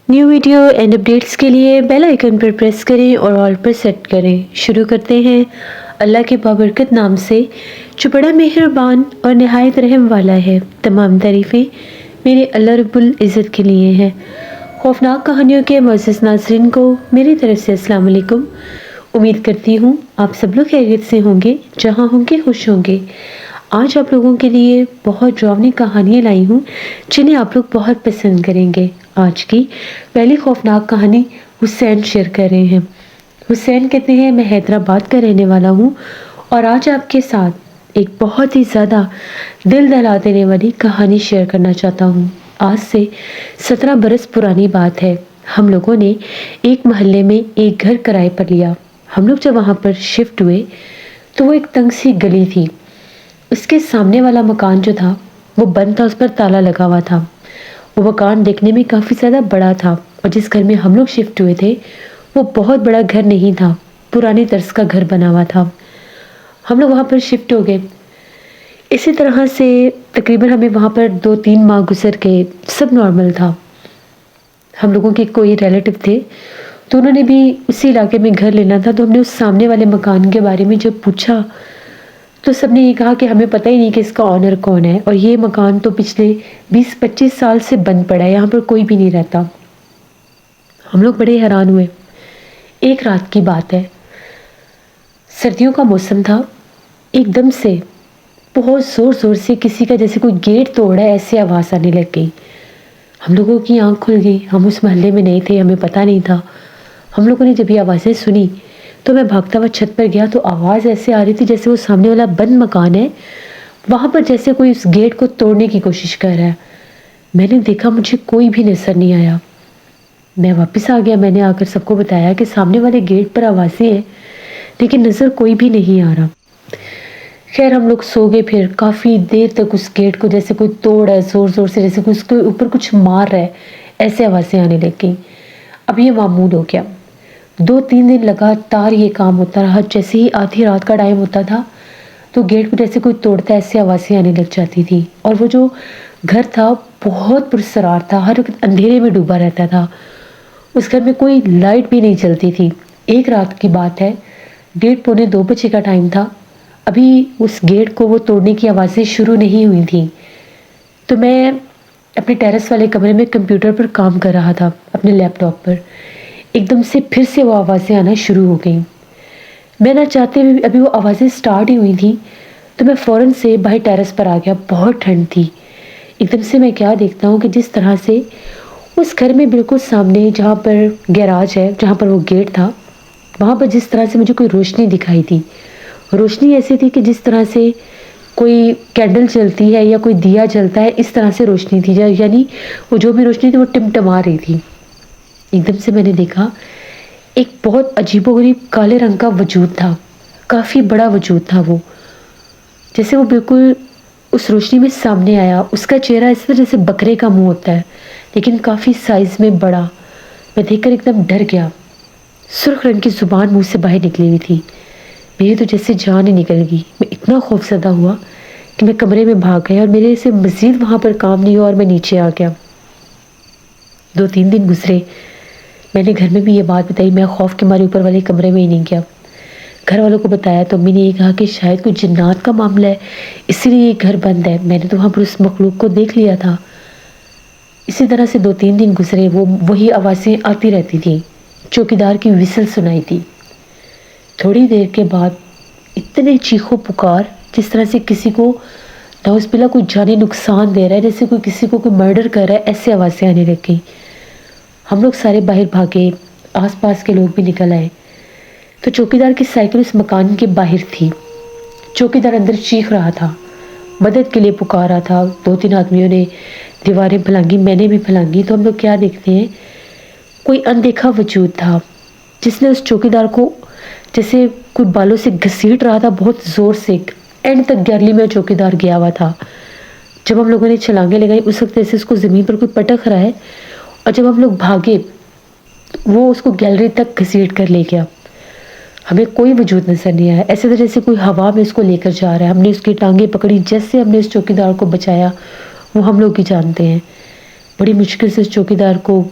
New video and updates کے لیے bell icon پر press کریں اور آل پر سیٹ کریں۔ شروع کرتے ہیں اللہ کے بابرکت نام سے جو بڑا مہربان اور نہایت رحم والا ہے۔ تمام تعریفیں میرے اللہ رب العزت کے لیے ہیں۔ خوفناک کہانیوں کے معزز ناظرین کو میری طرف سے السلام علیکم۔ امید کرتی ہوں آپ سب لوگ خیریت سے ہوں گے، جہاں ہوں گے خوش ہوں گے۔ آج آپ لوگوں کے لیے بہت ڈراؤنی کہانیاں لائی ہوں جنہیں آپ لوگ بہت پسند کریں گے۔ آج کی پہلی خوفناک کہانی حسین شیئر کر رہے ہیں۔ حسین کہتے ہیں میں حیدرآباد کا رہنے والا ہوں اور آج آپ کے ساتھ ایک بہت ہی زیادہ دل دہلا دینے والی کہانی شیئر کرنا چاہتا ہوں۔ آج سے 17 برس پرانی بات ہے۔ ہم لوگوں نے ایک محلے میں ایک گھر کرائے پر لیا۔ ہم لوگ جب وہاں پر شفٹ ہوئے تو وہ ایک تنگ سی گلی تھی۔ اس کے سامنے والا مکان جو تھا وہ بند تھا، اس پر تالا لگا ہوا تھا۔ وہ مکان دیکھنے میں کافی زیادہ بڑا تھا اور جس گھر میں ہم لوگ شفٹ ہوئے تھے وہ بہت بڑا گھر نہیں تھا، پرانی طرز کا گھر بنا ہوا تھا۔ ہم لوگ وہاں پر شفٹ ہو گئے۔ اسی طرح سے تقریباً ہمیں وہاں پر 2-3 ماہ گزر گئے، سب نارمل تھا۔ ہم لوگوں کے کوئی ریلیٹو تھے تو انہوں نے بھی اسی علاقے میں گھر لینا تھا، تو ہم نے اس سامنے والے مکان کے بارے میں جب پوچھا تو سب نے یہ کہا کہ ہمیں پتہ ہی نہیں کہ اس کا آنر کون ہے، اور یہ مکان تو پچھلے 20-25 سال سے بند پڑا ہے، یہاں پر کوئی بھی نہیں رہتا۔ ہم لوگ بڑے حیران ہوئے۔ ایک رات کی بات ہے، سردیوں کا موسم تھا، ایک دم سے بہت زور زور سے کسی کا جیسے کوئی گیٹ توڑا ہے ایسے آواز آنے لگ گئی۔ ہم لوگوں کی آنکھ کھل گئی، ہم اس محلے میں نہیں تھے، ہمیں پتہ نہیں تھا۔ ہم لوگوں نے جب یہ آوازیں سنی تو میں بھاگتا ہوا چھت پر گیا تو آواز ایسے آ رہی تھی جیسے وہ سامنے والا بند مکان ہے، وہاں پر جیسے کوئی اس گیٹ کو توڑنے کی کوشش کر رہا ہے۔ میں نے دیکھا مجھے کوئی بھی نظر نہیں آیا۔ میں واپس آ گیا، میں نے آ کر سب کو بتایا کہ سامنے والے گیٹ پر آوازیں ہیں لیکن نظر کوئی بھی نہیں آ رہا۔ خیر ہم لوگ سو گئے، پھر کافی دیر تک اس گیٹ کو جیسے کوئی توڑ ہے زور زور سے، جیسے کوئی اس کے اوپر کچھ مار رہا ہے، ایسے آوازیں آنے لگ گئی۔ اب یہ معمول ہو گیا، 2-3 دن لگاتار یہ کام ہوتا رہا۔ جیسے ہی آدھی رات کا ٹائم ہوتا تھا تو گیٹ کو جیسے کوئی توڑتا ہے ایسے آوازیں آنے لگ جاتی تھی، اور وہ جو گھر تھا بہت پرسرار تھا، ہر وقت اندھیرے میں ڈوبا رہتا تھا۔ اس گھر میں کوئی لائٹ بھی نہیں چلتی تھی۔ ایک رات کی بات ہے، 1:30-2 بجے کا ٹائم تھا، ابھی اس گیٹ کو وہ توڑنے کی آوازیں شروع نہیں ہوئی تھیں، تو میں اپنے ٹیرس والے کمرے میں کمپیوٹر پر کام کر رہا تھا اپنے لیپ ٹاپ پر۔ ایک دم سے پھر سے وہ آوازیں آنا شروع ہو گئیں۔ میں نہ چاہتے ہوئے ابھی وہ آوازیں سٹارٹ ہی ہوئی تھیں تو میں فوراً سے باہر ٹیرس پر آ گیا، بہت ٹھنڈ تھی۔ ایک دم سے میں کیا دیکھتا ہوں کہ جس طرح سے اس گھر میں بالکل سامنے جہاں پر گیراج ہے، جہاں پر وہ گیٹ تھا، وہاں پر جس طرح سے مجھے کوئی روشنی دکھائی تھی۔ روشنی ایسی تھی کہ جس طرح سے کوئی کینڈل جلتی ہے یا کوئی دیا جلتا ہے، اس طرح سے روشنی تھی، یعنی وہ جو بھی روشنی تھی وہ ٹمٹما رہی تھی۔ ایک دم سے میں نے دیکھا ایک بہت عجیب و غریب کالے رنگ کا وجود تھا، کافی بڑا وجود تھا وہ، جیسے وہ بالکل اس روشنی میں سامنے آیا۔ اس کا چہرہ اس طرح جیسے بکرے کا منہ ہوتا ہے لیکن کافی سائز میں بڑا۔ میں دیکھ کر ایک دم ڈر گیا۔ سرخ رنگ کی زبان منہ سے باہر نکلی ہوئی تھی، میری تو جیسے جان ہی نکل گئی۔ میں اتنا خوفزدہ ہوا کہ میں کمرے میں بھاگ گیا اور میرے سے مزید وہاں پر کام نہیں ہوا اور میں نیچے آ گیا۔ 2-3 دن گزرے، میں نے گھر میں بھی یہ بات بتائی، میں خوف کے مارے اوپر والے کمرے میں ہی نہیں گیا۔ گھر والوں کو بتایا تو امی نے یہ کہا کہ شاید کوئی جنات کا معاملہ ہے، اسی لیے یہ گھر بند ہے۔ میں نے تو وہاں پر اس مخلوق کو دیکھ لیا تھا۔ اسی طرح سے 2-3 دن گزرے، وہی آوازیں آتی رہتی تھیں، چوکیدار کی وسل سنائی تھی۔ تھوڑی دیر کے بعد اتنے چیخو پکار، جس طرح سے کسی کو نعوذ باللہ کوئی جانی نقصان دے رہا ہے، جیسے کوئی کسی کو کوئی مرڈر کر رہا ہے، ایسے آوازیں آنے لگ گئی۔ ہم لوگ سارے باہر بھاگے، آس پاس کے لوگ بھی نکل آئے تو چوکیدار کی سائیکل اس مکان کے باہر تھی۔ چوکیدار اندر چیخ رہا تھا، مدد کے لیے پکارا تھا۔ 2-3 آدمیوں نے دیواریں پھلانگی، میں نے بھی پھلانگی، تو ہم لوگ کیا دیکھتے ہیں، کوئی اندیکھا وجود تھا جس نے اس چوکیدار کو جیسے کوئی بالوں سے گھسیٹ رہا تھا بہت زور سے۔ اینڈ تک گیلری میں چوکیدار گیا ہوا تھا۔ جب ہم لوگوں نے چھلانگیں لگائی اس وقت ایسے اس کو زمین پر کوئی پٹک رہا ہے، اور جب ہم لوگ بھاگے وہ اس کو گیلری تک گھسیٹ کر لے گیا۔ ہمیں کوئی وجود نظر نہیں آیا، ایسے طرح سے کوئی ہوا میں اس کو لے کر جا رہا ہے۔ ہم نے اس کی ٹانگیں پکڑی، جیسے ہم نے اس چوکیدار کو بچایا وہ ہم لوگ ہی جانتے ہیں۔ بڑی مشکل سے اس چوکیدار کو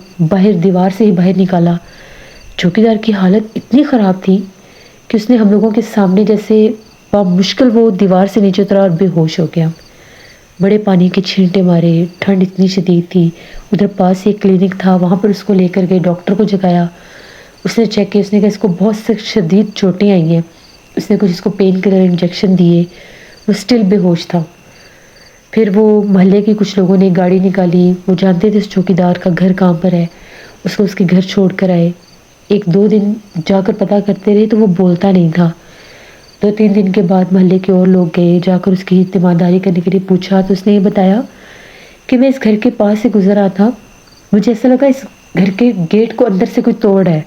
دیوار سے ہی باہر نکالا۔ چوکیدار کی حالت اتنی خراب تھی کہ اس نے ہم لوگوں کے سامنے جیسے مشکل وہ دیوار سے نیچے اترا اور بے ہوش ہو گیا۔ بڑے پانی کے چھینٹے مارے، ٹھنڈ اتنی شدید تھی۔ ادھر پاس ایک کلینک تھا، وہاں پر اس کو لے کر گئے، ڈاکٹر کو جگایا۔ اس نے چیک کیا، اس نے کہا اس کو بہت سخت شدید چوٹیں آئی ہیں۔ اس نے کچھ اس کو پین کلر انجیکشن دیے، وہ اسٹل بے ہوش تھا۔ پھر وہ محلے کے کچھ لوگوں نے گاڑی نکالی، وہ جانتے تھے اس چوکیدار کا گھر کہاں پر ہے، اس کو اس کے گھر چھوڑ کر آئے۔ 1-2 دن جا کر پتہ کرتے رہے تو وہ بولتا نہیں تھا۔ 2-3 دن کے بعد محلے کے اور لوگ گئے، جا کر اس کی تیمارداری کرنے کے لیے پوچھا تو اس نے یہ بتایا کہ میں اس گھر کے پاس سے گزر رہا تھا، مجھے ایسا لگا اس گھر کے گیٹ کو اندر سے کوئی توڑ ہے،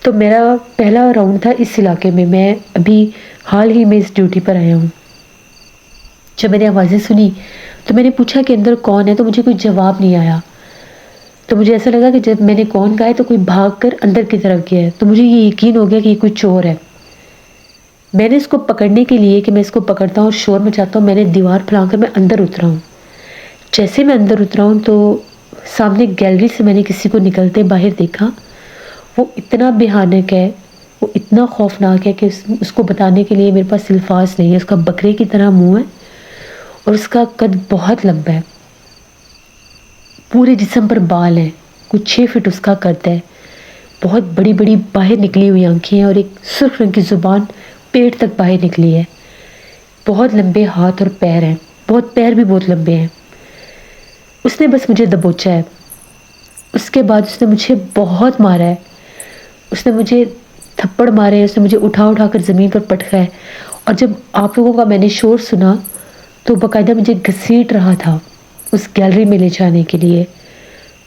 تو میرا پہلا راؤنڈ تھا اس علاقے میں ابھی حال ہی میں اس ڈیوٹی پر آیا ہوں۔ جب میں نے آوازیں سنی تو میں نے پوچھا کہ اندر کون ہے، تو مجھے کوئی جواب نہیں آیا۔ تو مجھے ایسا لگا کہ جب میں نے کون کہا ہے تو کوئی بھاگ کر اندر کی طرف گیا ہے، تو مجھے یہ یقین ہو گیا کہ یہ کوئی چور ہے۔ میں نے اس کو پکڑنے کے لیے کہ میں اس کو پکڑتا ہوں اور شور مچاتا ہوں، میں نے دیوار پھیلا کر میں اندر اترا ہوں۔ جیسے میں اندر اترا ہوں تو سامنے گیلری سے میں نے کسی کو نکلتے باہر دیکھا۔ وہ اتنا بھیانک ہے، وہ اتنا خوفناک ہے کہ اس کو بتانے کے لیے میرے پاس الفاظ نہیں ہے۔ اس کا بکرے کی طرح منہ ہے اور اس کا قد بہت لمبا ہے، پورے جسم پر بال ہیں، کچھ 6 فٹ اس کا قد ہے، بہت بڑی بڑی باہر نکلی ہوئی آنکھیں ہیں اور ایک سرخ رنگ کی زبان پیٹ تک باہر نکلی ہے، بہت لمبے ہاتھ اور پیر ہیں، پیر بھی بہت لمبے ہیں۔ اس نے بس مجھے دبوچا ہے، اس کے بعد اس نے مجھے بہت مارا ہے، اس نے مجھے تھپڑ مارے ہیں، اس نے مجھے اٹھا کر زمین پر پٹکا ہے، اور جب آپ لوگوں کا میں نے شور سنا تو باقاعدہ مجھے گھسیٹ رہا تھا اس گیلری میں لے جانے کے لیے۔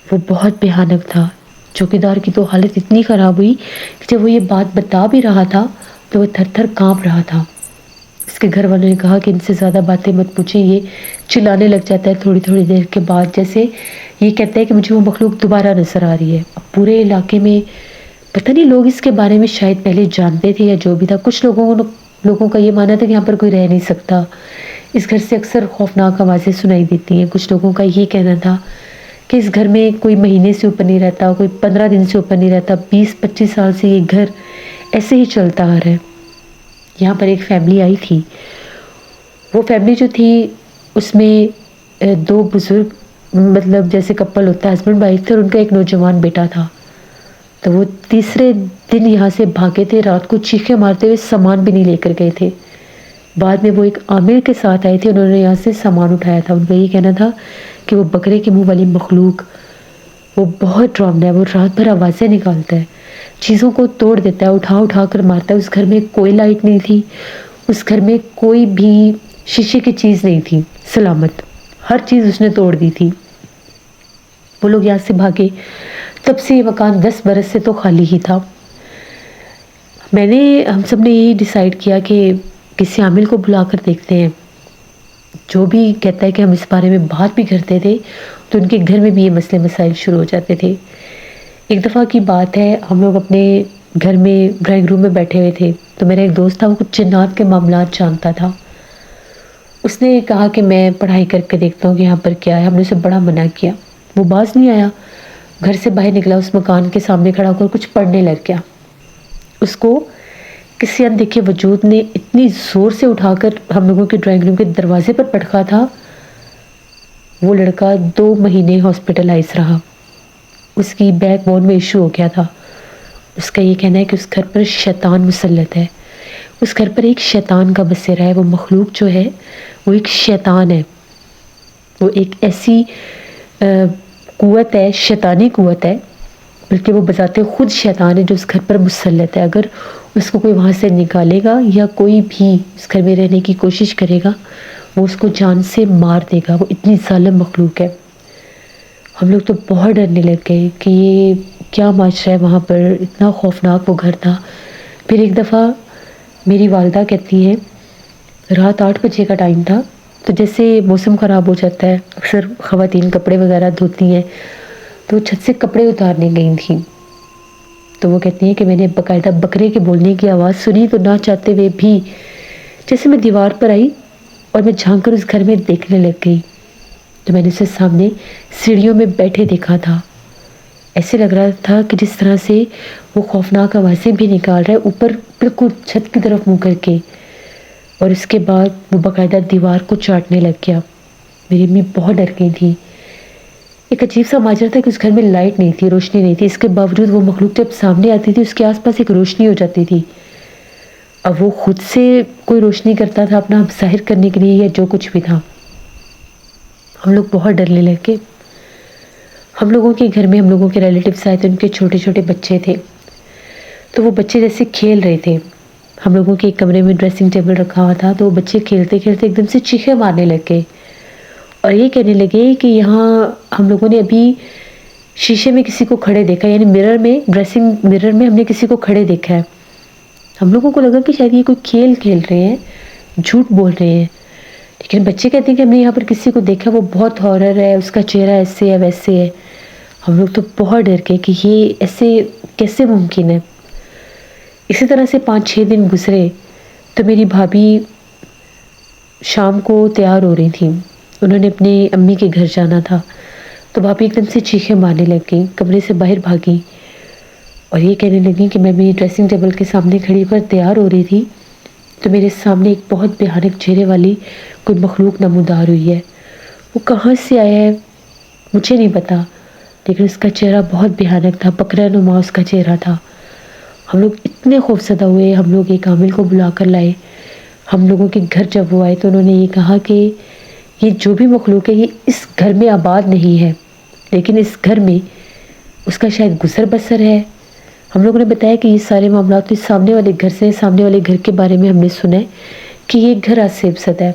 وہ بہت بھیانک تھا۔ چوکیدار کی تو حالت اتنی خراب ہوئی کہ جب وہ یہ بات بتا بھی رہا تھا تو وہ تھر تھر کانپ رہا تھا۔ اس کے گھر والوں نے کہا کہ ان سے زیادہ باتیں مت پوچھیں، یہ چلانے لگ جاتا ہے تھوڑی دیر کے بعد، جیسے یہ کہتا ہے کہ مجھے وہ مخلوق دوبارہ نظر آ رہی ہے۔ اب پورے علاقے میں پتہ نہیں لوگ اس کے بارے میں شاید پہلے جانتے تھے یا جو بھی تھا، کچھ لوگوں کا یہ ماننا تھا کہ یہاں پر کوئی رہ نہیں سکتا، اس گھر سے اکثر خوفناک آوازیں سنائی دیتی ہیں۔ کچھ لوگوں کا یہ کہنا تھا کہ اس گھر میں کوئی مہینے سے اوپر نہیں رہتا، کوئی 15 دن سے اوپر نہیں رہتا، 20-25 سال سے یہ گھر ایسے ہی چلتا آ رہا ہے۔ یہاں پر ایک فیملی آئی تھی، وہ فیملی جو تھی اس میں 2 بزرگ مطلب جیسے کپل ہوتا ہے، ہسبینڈ وائف تھے، اور ان کا ایک نوجوان بیٹا تھا۔ تو وہ تیسرے دن یہاں سے بھاگے تھے، رات کو چیخیں مارتے ہوئے سامان بھی نہیں لے کر گئے تھے۔ بعد میں وہ ایک عامل کے ساتھ آئے تھے، انہوں نے یہاں سے سامان اٹھایا تھا۔ ان کا یہ کہنا تھا کہ وہ بکرے کے منہ والی مخلوق وہ بہت ڈرامنا ہے، وہ رات بھر آوازیں نکالتا ہے، چیزوں کو توڑ دیتا ہے، اٹھا کر مارتا ہے۔ اس گھر میں کوئی لائٹ نہیں تھی، اس گھر میں کوئی بھی شیشے کی چیز نہیں تھی سلامت، ہر چیز اس نے توڑ دی تھی۔ وہ لوگ یہاں سے بھاگے، تب سے یہ مکان 10 برس سے تو خالی ہی تھا۔ ہم سب نے یہی ڈیسائیڈ کیا کہ کسی عامل کو بلا کر دیکھتے ہیں، جو بھی کہتا ہے کہ ہم اس بارے میں بات بھی کرتے تھے تو ان کے گھر میں بھی یہ مسئلے مسائل شروع ہو جاتے تھے۔ ایک دفعہ کی بات ہے، ہم لوگ اپنے گھر میں ڈرائنگ روم میں بیٹھے ہوئے تھے، تو میرا ایک دوست تھا، وہ کچھ جنات کے معاملات جانتا تھا۔ اس نے کہا کہ میں پڑھائی کر کے دیکھتا ہوں کہ یہاں پر کیا ہے۔ ہم نے اسے بڑا منع کیا، وہ باز نہیں آیا، گھر سے باہر نکلا، اس مکان کے سامنے کھڑا ہو کر کچھ پڑھنے لگ گیا۔ اس کو کسی اندیکھے وجود نے اتنی زور سے اٹھا کر ہم لوگوں کے ڈرائنگ روم کے دروازے پر پٹکا تھا۔ وہ لڑکا 2 مہینے ہاسپٹلائز رہا، اس کی بیک بون میں ایشو ہو گیا تھا۔ اس کا یہ کہنا ہے کہ اس گھر پر شیطان مسلط ہے، اس گھر پر ایک شیطان کا بسیرا ہے، وہ مخلوق جو ہے وہ ایک شیطان ہے، وہ ایک ایسی قوت ہے، شیطانی قوت ہے، بلکہ وہ بذات خود شیطان ہے جو اس گھر پر مسلط ہے۔ اگر اس کو کوئی وہاں سے نکالے گا یا کوئی بھی اس گھر میں رہنے کی کوشش کرے گا، وہ اس کو جان سے مار دے گا، وہ اتنی ظالم مخلوق ہے۔ ہم لوگ تو بہت ڈرنے لگ گئے کہ یہ کیا معاشرہ ہے وہاں پر، اتنا خوفناک وہ گھر تھا۔ پھر ایک دفعہ میری والدہ کہتی ہیں، رات 8 بجے کا ٹائم تھا، تو جیسے موسم خراب ہو جاتا ہے، اکثر خواتین کپڑے وغیرہ دھوتی ہیں، تو چھت سے کپڑے اتارنے گئی تھیں۔ تو وہ کہتی ہیں کہ میں نے باقاعدہ بکرے کے بولنے کی آواز سنی، تو نہ چاہتے ہوئے بھی جیسے میں دیوار پر آئی اور میں جھانک کر اس گھر میں دیکھنے لگ گئی، تو میں نے اسے سامنے سیڑھیوں میں بیٹھے دیکھا تھا. ایسے لگ رہا تھا کہ جس طرح سے وہ خوفناک آوازیں بھی نکال رہا ہے اوپر بالکل چھت کی طرف منہ کر کے. اور اس کے بعد وہ باقاعدہ دیوار کو چاٹنے لگ گیا. میری امی بہت ڈر گئی تھی. ایک عجیب سا ماجرا تھا کہ اس گھر میں لائٹ نہیں تھی، روشنی نہیں تھی. اس کے باوجود وہ مخلوق جب سامنے آتی تھی اس کے آس پاس ایک روشنی ہو جاتی تھی. اب وہ خود سے کوئی روشنی کرتا تھا اپنا ظاہر کرنے کے لیے یا جو کچھ بھی تھا. ہم لوگ بہت ڈرنے لگے. ہم لوگوں کے گھر میں ہم لوگوں کے ریلیٹیوز آئے تھے، ان کے چھوٹے چھوٹے بچے تھے. تو وہ بچے جیسے کھیل رہے تھے. ہم لوگوں کے ایک کمرے میں ڈریسنگ ٹیبل رکھا ہوا تھا، تو وہ بچے کھیلتے کھیلتے ایک دم سے چیخیں مارنے لگ گئے اور یہ کہنے لگے کہ یہاں ہم لوگوں نے ابھی شیشے میں کسی کو کھڑے دیکھا، یعنی مرر میں، ڈریسنگ مرر میں ہم نے کسی کو کھڑے دیکھا ہے. ہم لوگوں کو لگا کہ شاید یہ کوئی کھیل کھیل رہے ہیں، جھوٹ بول رہے ہیں. لیکن بچے کہتے ہیں کہ ہم نے یہاں پر کسی کو دیکھا، وہ بہت ہارر ہے، اس کا چہرہ ایسے ہے ویسے ہے. ہم لوگ تو بہت ڈر گئے کہ یہ ایسے کیسے ممکن ہے. اسی طرح سے 5-6 دن گزرے تو میری بھابھی شام کو تیار ہو رہی تھیں. انہوں نے اپنے امی کے گھر جانا تھا. تو بھابھی ایک دم سے چیخیں مارنے لگ گئی، کمرے سے باہر بھاگی اور یہ کہنے لگی کہ میں بھی ڈریسنگ ٹیبل کے سامنے کھڑی پر تیار ہو رہی تھی تو میرے سامنے ایک بہت بھیانک چہرے والی کوئی مخلوق نمودار ہوئی ہے. وہ کہاں سے آیا ہے مجھے نہیں پتا، لیکن اس کا چہرہ بہت بھیانک تھا، بکرا نما اس کا چہرہ تھا. ہم لوگ اتنے خوفزدہ ہوئے. ہم لوگ ایک عامل کو بلا کر لائے. ہم لوگوں کے گھر جب وہ آئے تو انہوں نے یہ کہا کہ یہ جو بھی مخلوق ہے یہ اس گھر میں آباد نہیں ہے، لیکن اس گھر میں اس کا شاید گزر بسر ہے. ہم لوگوں نے بتایا کہ یہ سارے معاملات اس سامنے والے گھر سے، سامنے والے گھر کے بارے میں ہم نے سنا ہے کہ یہ گھر آج سے ابسط ہے،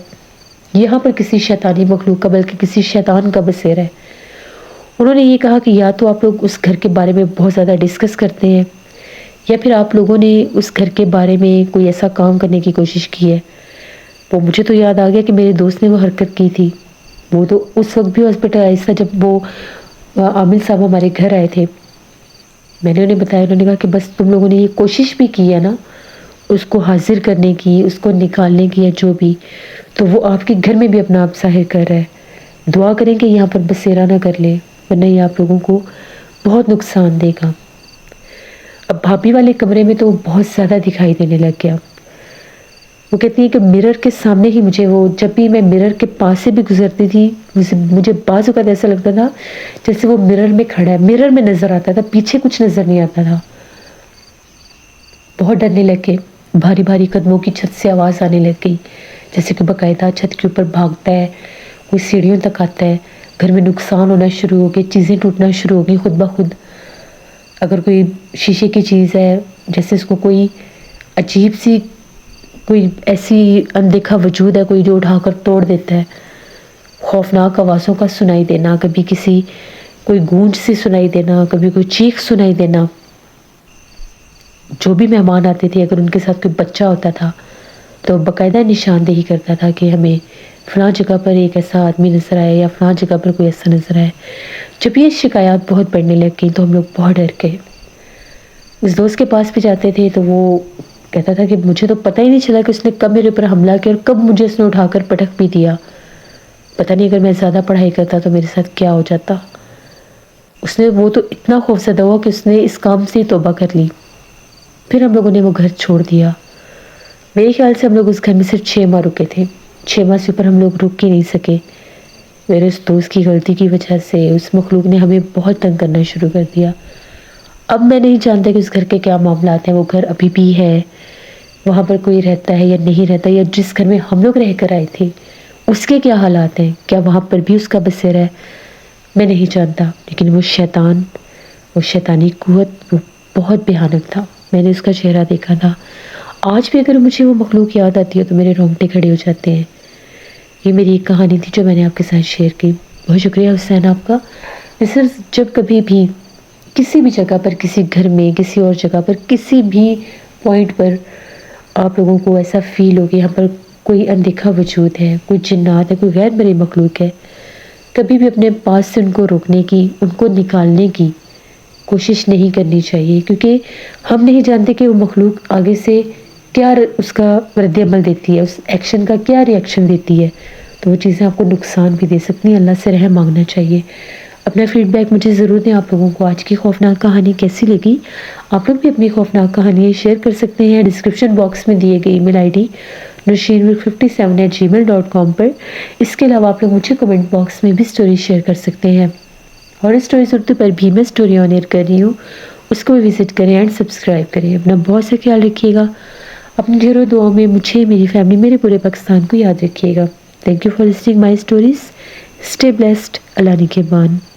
یہاں پر کسی شیطانی مخلوق کا بلکہ کسی شیطان کا بسیرا ہے. انہوں نے یہ کہا کہ یا تو آپ لوگ اس گھر کے بارے میں بہت زیادہ ڈسکس کرتے ہیں یا پھر آپ لوگوں نے اس گھر کے بارے میں کوئی ایسا کام کرنے کی کوشش کی ہے. وہ مجھے تو یاد آ گیا کہ میرے دوست نے وہ حرکت کی تھی. وہ تو اس وقت بھی ہاسپٹل آیا تھا جب وہ عامل صاحب ہمارے گھر آئے تھے. میں نے انہیں بتایا، انہوں نے کہا کہ بس تم لوگوں نے یہ کوشش بھی کی ہے نا اس کو حاضر کرنے کی، اس کو نکالنے کی، یا جو بھی، تو وہ آپ کے گھر میں بھی اپنا آپ ظاہر کر رہا ہے. دعا کریں کہ یہاں پر بسیرا نہ کر لے ورنہ یہ آپ لوگوں کو بہت نقصان دے گا. اب بھابھی والے کمرے میں تو وہ بہت زیادہ دکھائی دینے لگ گیا. وہ کہتی ہیں کہ مرر کے سامنے ہی مجھے، وہ جب بھی میں مرر کے پاس سے بھی گزرتی تھی مجھے بعض اوقات ایسا لگتا تھا جیسے وہ مرر میں کھڑا ہے، مرر میں نظر آتا تھا، پیچھے کچھ نظر نہیں آتا تھا. بہت ڈرنے لگ گئے. بھاری بھاری قدموں کی چھت سے آواز آنے لگ گئی، جیسے کہ باقاعدہ چھت کے اوپر بھاگتا ہے، کوئی سیڑھیوں تک آتا ہے. گھر میں نقصان ہونا شروع ہو گئے، چیزیں ٹوٹنا شروع ہو گئی خود بخود. اگر کوئی شیشے کی چیز ہے، جیسے اس کو کوئی عجیب سی، کوئی ایسی اندیکھا وجود ہے کوئی جو اٹھا کر توڑ دیتا ہے. خوفناک آوازوں کا سنائی دینا، کبھی کسی کوئی گونج سے سنائی دینا، کبھی کوئی چیخ سنائی دینا. جو بھی مہمان آتے تھے اگر ان کے ساتھ کوئی بچہ ہوتا تھا تو باقاعدہ نشاندہی کرتا تھا کہ ہمیں فلاں جگہ پر ایک ایسا آدمی نظر آیا یا فلاں جگہ پر کوئی ایسا نظر آیا. جب یہ شکایات بہت بڑھنے لگ گئی تو ہم لوگ بہت ڈر گئے. اس دوست کے پاس بھی جاتے تھے تو وہ کہتا تھا کہ مجھے تو پتہ ہی نہیں چلا کہ اس نے کب میرے اوپر حملہ کیا اور کب مجھے اس نے اٹھا کر پٹک بھی دیا. پتہ نہیں اگر میں زیادہ پڑھائی کرتا تو میرے ساتھ کیا ہو جاتا. اس نے، وہ تو اتنا خوفزدہ ہوا کہ اس نے اس کام سے توبہ کر لی. پھر ہم لوگوں نے وہ گھر چھوڑ دیا. میرے خیال سے ہم لوگ اس گھر میں صرف 6 ماہ رکے تھے. 6 ماہ سے اوپر ہم لوگ رک ہی نہیں سکے. میرے اس دوست کی غلطی کی وجہ سے اس مخلوق نے ہمیں بہت تنگ کرنا شروع کر دیا. اب میں نہیں جانتا کہ اس گھر کے کیا معاملات ہیں. وہ گھر ابھی بھی ہے، وہاں پر کوئی رہتا ہے یا نہیں رہتا، یا جس گھر میں ہم لوگ رہ کر آئے تھے اس کے کیا حالات ہیں، کیا وہاں پر بھی اس کا بسیرا ہے، میں نہیں جانتا. لیکن وہ شیطان، وہ شیطانی قوت، وہ بہت بھیانک تھا. میں نے اس کا چہرہ دیکھا تھا. آج بھی اگر مجھے وہ مخلوق یاد آتی ہے تو میرے رونگٹے کھڑے ہو جاتے ہیں. یہ میری ایک کہانی تھی جو میں نے آپ کے ساتھ شیئر کی. بہت شکریہ حسین آپ کا. صرف جب کبھی بھی کسی بھی جگہ پر، کسی گھر میں، کسی اور جگہ پر، کسی بھی پوائنٹ پر آپ لوگوں کو ایسا فیل ہو کہ یہاں پر کوئی اندیکھا وجود ہے، کوئی جنات ہے، کوئی غیر مرئی مخلوق ہے، کبھی بھی اپنے پاس سے ان کو روکنے کی، ان کو نکالنے کی کوشش نہیں کرنی چاہیے. کیونکہ ہم نہیں جانتے کہ وہ مخلوق آگے سے کیا اس کا رد عمل دیتی ہے، اس ایکشن کا کیا ری ایکشن دیتی ہے. تو وہ چیزیں آپ کو نقصان بھی دے سکتی ہیں. اللہ سے رحم مانگنا چاہیے. اپنا فیڈ بیک مجھے ضرور دیں. آپ لوگوں کو آج کی خوفناک کہانی کیسی لگی؟ آپ لوگ بھی اپنی خوفناک کہانیاں شیئر کر سکتے ہیں ڈسکرپشن باکس میں دیے گئی ای میل آئی ڈی nursheenmir57@gmail.com پر. اس کے علاوہ آپ لوگ مجھے کمنٹ باکس میں بھی سٹوری شیئر کر سکتے ہیں. اور اسٹوریز اردو پر بھی میں سٹوری آن ایئر کر رہی ہوں، اس کو بھی وزٹ کریں اینڈ سبسکرائب کریں. اپنا بہت سا خیال رکھیے گا. اپنی ڈھیروں دعاؤں میں مجھے، میری فیملی، میرے پورے پاکستان کو یاد رکھیے گا. Thank you for listening my stories. Stay blessed. Allah نگہبان.